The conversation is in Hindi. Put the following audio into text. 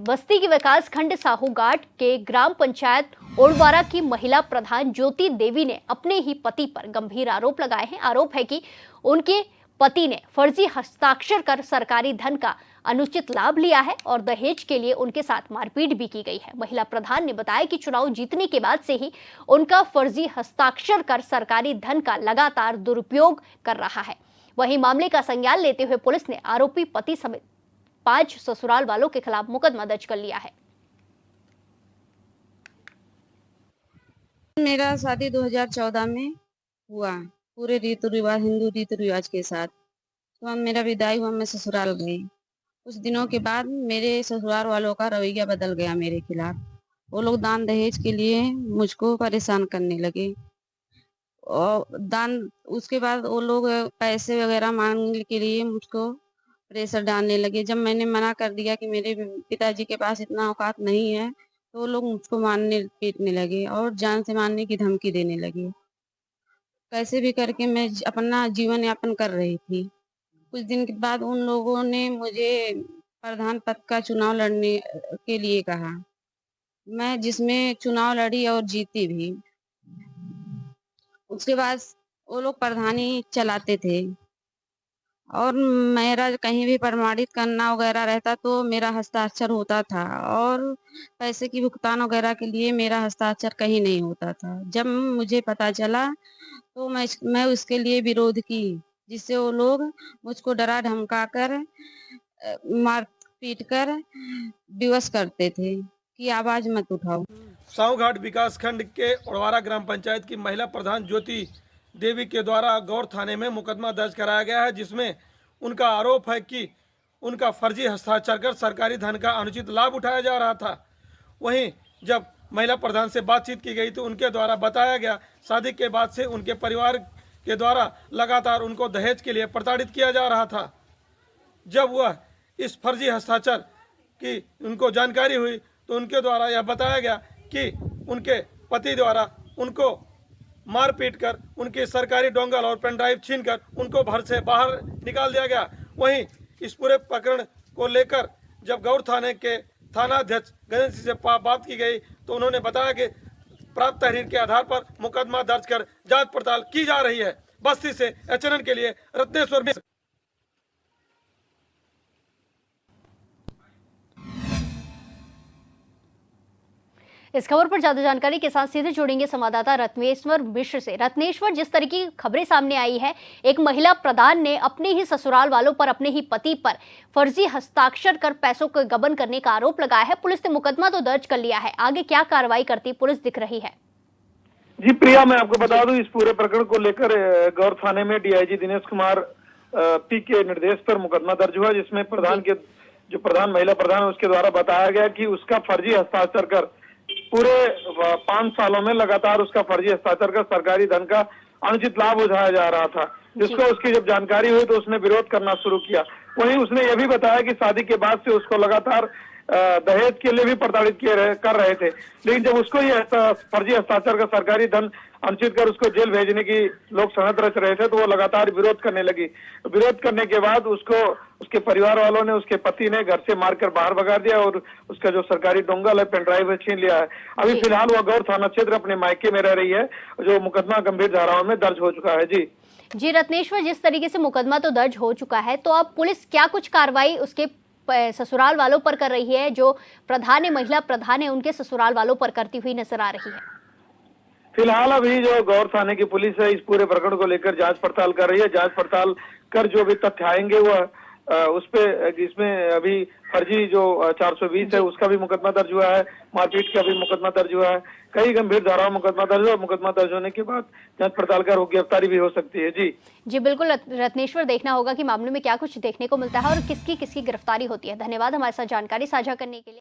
बस्ती के विकास खंड साहूघाट के ग्राम पंचायत ओड़वारा की महिला प्रधान ज्योति देवी ने अपने ही पति पर गंभीर आरोप लगाए हैं। आरोप है कि उनके पति ने फर्जी हस्ताक्षर कर सरकारी धन का अनुचित लाभ लिया है और दहेज के लिए उनके साथ मारपीट भी की गई है। महिला प्रधान ने बताया कि चुनाव जीतने के बाद से ही उनका फर्जी हस्ताक्षर कर सरकारी धन का लगातार दुरुपयोग कर रहा है। वहीं मामले का संज्ञान लेते हुए पुलिस ने आरोपी पति समेत 5 ससुराल वालों के खिलाफ मुकदमा दर्ज कर लिया है। मेरा शादी 2014 में हुआ, पूरे रीति रिवाज, हिंदू रीति रिवाज के साथ। तो अब मेरा विदाई हुआ, मैं ससुराल गई। कुछ दिनों के बाद मेरे ससुराल वालों का रवैया बदल गया मेरे खिलाफ। वो लोग दान दहेज के लिए मुझको परेशान करने लगे और उसके बाद वो लोग पैसे वगैरह मांगने के लिए मुझको प्रेशर डालने लगे। जब मैंने मना कर दिया कि मेरे पिताजी के पास इतना औकात नहीं है, तो वो लोग मुझको मारने पीटने लगे और जान से मारने की धमकी देने लगे। कैसे भी करके मैं अपना जीवन यापन कर रही थी। कुछ दिन के बाद उन लोगों ने मुझे प्रधान पद का चुनाव लड़ने के लिए कहा, मैं जिसमें चुनाव लड़ी और जीती भी। उसके बाद वो लोग प्रधानी चलाते थे और मेरा कहीं भी प्रमाणित करना वगैरह रहता तो मेरा हस्ताक्षर होता था और पैसे की भुगतान वगैरह के लिए मेरा हस्ताक्षर कहीं नहीं होता था। जब मुझे पता चला तो मैं उसके लिए विरोध की, जिससे वो लोग मुझको डरा धमका कर मार पीट कर विवश करते थे कि आवाज मत उठाओ। साहूघाट विकास खंड के ओड़वारा ग्राम पंचायत की महिला प्रधान ज्योति देवी के द्वारा गौर थाने में मुकदमा दर्ज कराया गया है, जिसमें उनका आरोप है कि उनका फर्जी हस्ताक्षर कर सरकारी धन का अनुचित लाभ उठाया जा रहा था। वहीं जब महिला प्रधान से बातचीत की गई तो उनके द्वारा बताया गया शादी के बाद से उनके परिवार के द्वारा लगातार उनको दहेज के लिए प्रताड़ित किया जा रहा था। जब वह इस फर्जी हस्ताक्षर की उनको जानकारी हुई तो उनके द्वारा यह बताया गया कि उनके पति द्वारा उनको मार पीट कर उनके सरकारी डोंगल और पेन ड्राइव छीनकर उनको घर से बाहर निकाल दिया गया। वहीं इस पूरे प्रकरण को लेकर जब गौर थाने के थानाध्यक्ष गणेश सिंह से बात की गई तो उन्होंने बताया कि प्राप्त तहरीर के आधार पर मुकदमा दर्ज कर जांच पड़ताल की जा रही है। बस्ती से एचएनएन के लिए रत्नेश्वर मिश्र। इस खबर पर ज्यादा जानकारी के साथ सीधे जुड़ेंगे संवाददाता रत्नेश्वर मिश्र से। रत्नेश्वर, जिस तरह की खबरें सामने आई है, एक महिला प्रधान ने अपने ही ससुराल वालों पर, अपने ही पति पर फर्जी हस्ताक्षर कर पैसों का गबन करने का आरोप लगाया है। पुलिस ने मुकदमा तो दर्ज कर लिया है, आगे क्या कार्रवाई करती पुलिस दिख रही है? जी प्रिया, मैं आपको बता दूं, इस पूरे प्रकरण को लेकर गौर थाने में डीआईजी दिनेश कुमार पी के निर्देश पर मुकदमा दर्ज हुआ, जिसमें प्रधान के जो प्रधान महिला प्रधान है उसके द्वारा बताया गया कि उसका फर्जी हस्ताक्षर कर पूरे 5 सालों में लगातार उसका फर्जी हस्ताक्षर कर सरकारी धन का अनुचित लाभ उठाया जा रहा था, जिसको उसकी जब जानकारी हुई तो उसने विरोध करना शुरू किया। वहीं उसने यह भी बताया कि शादी के बाद से उसको लगातार दहेज के लिए भी प्रताड़ित कर रहे थे, लेकिन जब उसको ये फर्जी हस्ताक्षर का सरकारी धन अनुचित कर उसको जेल भेजने की लोग सनद रच रहे थे तो वो लगातार विरोध करने लगी। विरोध करने के बाद उसको उसके परिवार वालों ने, उसके पति ने घर से मारकर बाहर भगा दिया और उसका जो सरकारी डोंगल है, पेन ड्राइव है, छीन लिया है। अभी फिलहाल वह गौर थाना क्षेत्र अपने मायके में रह रही है, जो मुकदमा गंभीर धाराओं में दर्ज हो चुका है। जी रत्नेश्वर, जिस तरीके से मुकदमा तो दर्ज हो चुका है, तो अब पुलिस क्या कुछ कार्रवाई उसके ससुराल वालों पर कर रही है? जो प्रधान है, महिला प्रधान है, उनके ससुराल वालों पर करती हुई नजर आ रही है? फिलहाल अभी जो गौर थाने की पुलिस है इस पूरे प्रकरण को लेकर जांच पड़ताल कर रही है। जांच पड़ताल कर जो भी तथ्य आएंगे वह उस पे, इसमें अभी फर्जी जो 420 है उसका भी मुकदमा दर्ज हुआ है, मारपीट का भी मुकदमा दर्ज हुआ है, कई गंभीर धाराओं मुकदमा दर्ज हुआ। मुकदमा दर्ज होने के बाद जांच पड़ताल कर गिरफ्तारी भी हो सकती है। जी बिल्कुल रत्नेश्वर, देखना होगा कि मामले में क्या कुछ देखने को मिलता है और किसकी किसकी गिरफ्तारी होती है। धन्यवाद हमारे साथ जानकारी साझा करने के लिए।